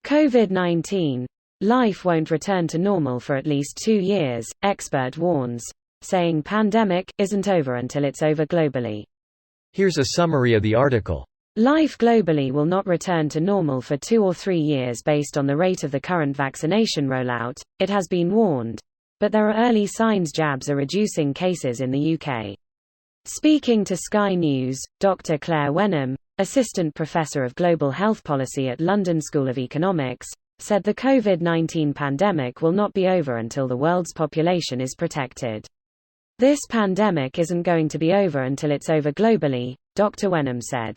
COVID-19. Life won't return to normal for at least 2 years, expert warns, saying pandemic isn't over until it's over globally. Here's a summary of the article. Life globally will not return to normal for 2 or 3 years based on the rate of the current vaccination rollout, it has been warned. But there are early signs jabs are reducing cases in the UK. Speaking to Sky News, Dr. Claire Wenham, Assistant Professor of Global Health Policy at London School of Economics, said the COVID-19 pandemic will not be over until the world's population is protected. This pandemic isn't going to be over until it's over globally, Dr. Wenham said.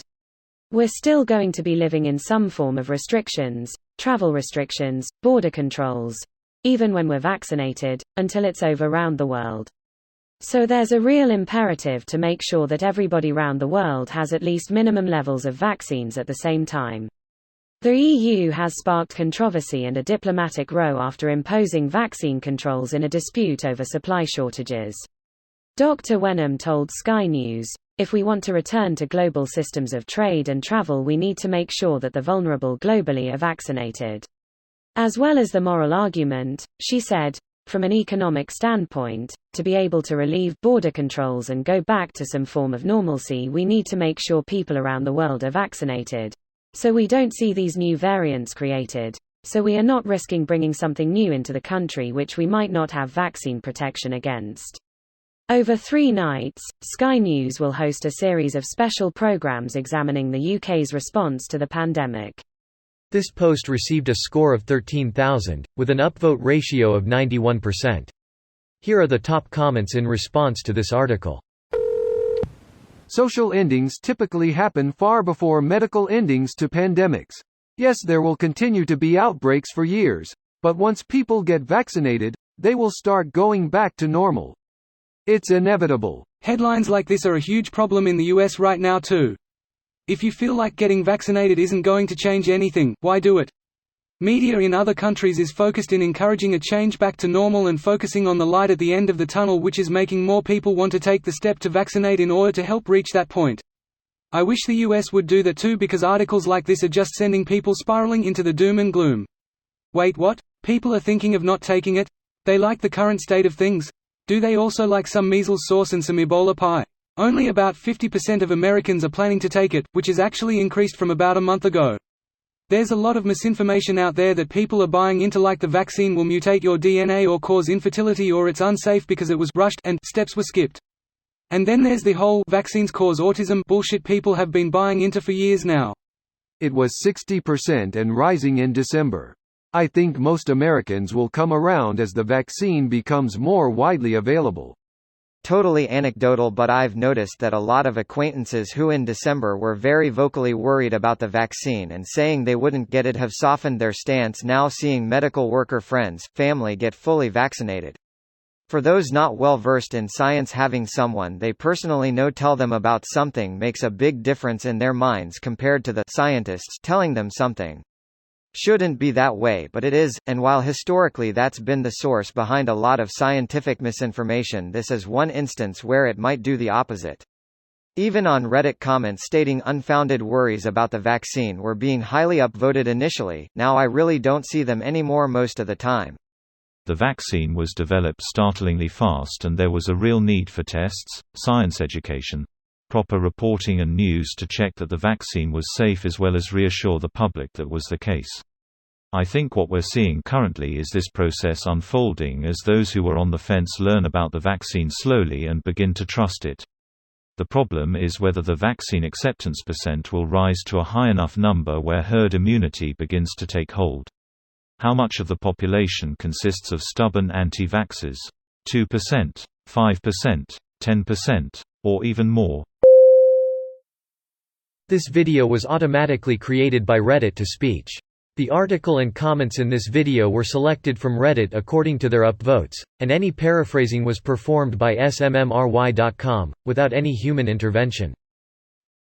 We're still going to be living in some form of restrictions, travel restrictions, border controls, even when we're vaccinated, until it's over round the world. So there's a real imperative to make sure that everybody round the world has at least minimum levels of vaccines at the same time. The EU has sparked controversy and a diplomatic row after imposing vaccine controls in a dispute over supply shortages. Dr. Wenham told Sky News, "If we want to return to global systems of trade and travel, we need to make sure that the vulnerable globally are vaccinated." As well as the moral argument, she said, from an economic standpoint, to be able to relieve border controls and go back to some form of normalcy, we need to make sure people around the world are vaccinated. So we don't see these new variants created. So we are not risking bringing something new into the country which we might not have vaccine protection against. Over 3 nights, Sky News will host a series of special programs examining the UK's response to the pandemic. This post received a score of 13,000, with an upvote ratio of 91%. Here are the top comments in response to this article. Social endings typically happen far before medical endings to pandemics. Yes, there will continue to be outbreaks for years, but once people get vaccinated, they will start going back to normal. It's inevitable. Headlines like this are a huge problem in the US right now too. If you feel like getting vaccinated isn't going to change anything, why do it? Media in other countries is focused in encouraging a change back to normal and focusing on the light at the end of the tunnel, which is making more people want to take the step to vaccinate in order to help reach that point. I wish the US would do that too, because articles like this are just sending people spiraling into the doom and gloom. Wait, what? People are thinking of not taking it? They like the current state of things? Do they also like some measles sauce and some Ebola pie? Only about 50% of Americans are planning to take it, which is actually increased from about a month ago. There's a lot of misinformation out there that people are buying into, like the vaccine will mutate your DNA or cause infertility, or it's unsafe because it was rushed and steps were skipped. And then there's the whole vaccines cause autism bullshit people have been buying into for years now. It was 60% and rising in December. I think most Americans will come around as the vaccine becomes more widely available. Totally anecdotal, but I've noticed that a lot of acquaintances who in December were very vocally worried about the vaccine and saying they wouldn't get it have softened their stance now, seeing medical worker friends, family get fully vaccinated. For those not well versed in science, having someone they personally know tell them about something makes a big difference in their minds compared to the scientists telling them something. Shouldn't be that way, but it is, and while historically that's been the source behind a lot of scientific misinformation, this is one instance where it might do the opposite. Even on Reddit, comments stating unfounded worries about the vaccine were being highly upvoted initially, now I really don't see them anymore most of the time. The vaccine was developed startlingly fast, and there was a real need for tests, science education, proper reporting and news to check that the vaccine was safe, as well as reassure the public that was the case. I think what we're seeing currently is this process unfolding as those who were on the fence learn about the vaccine slowly and begin to trust it. The problem is whether the vaccine acceptance percent will rise to a high enough number where herd immunity begins to take hold. How much of the population consists of stubborn anti-vaxxers? 2%, 5%, 10%, or even more? This video was automatically created by Reddit to speech. The article and comments in this video were selected from Reddit according to their upvotes, and any paraphrasing was performed by smmry.com, without any human intervention.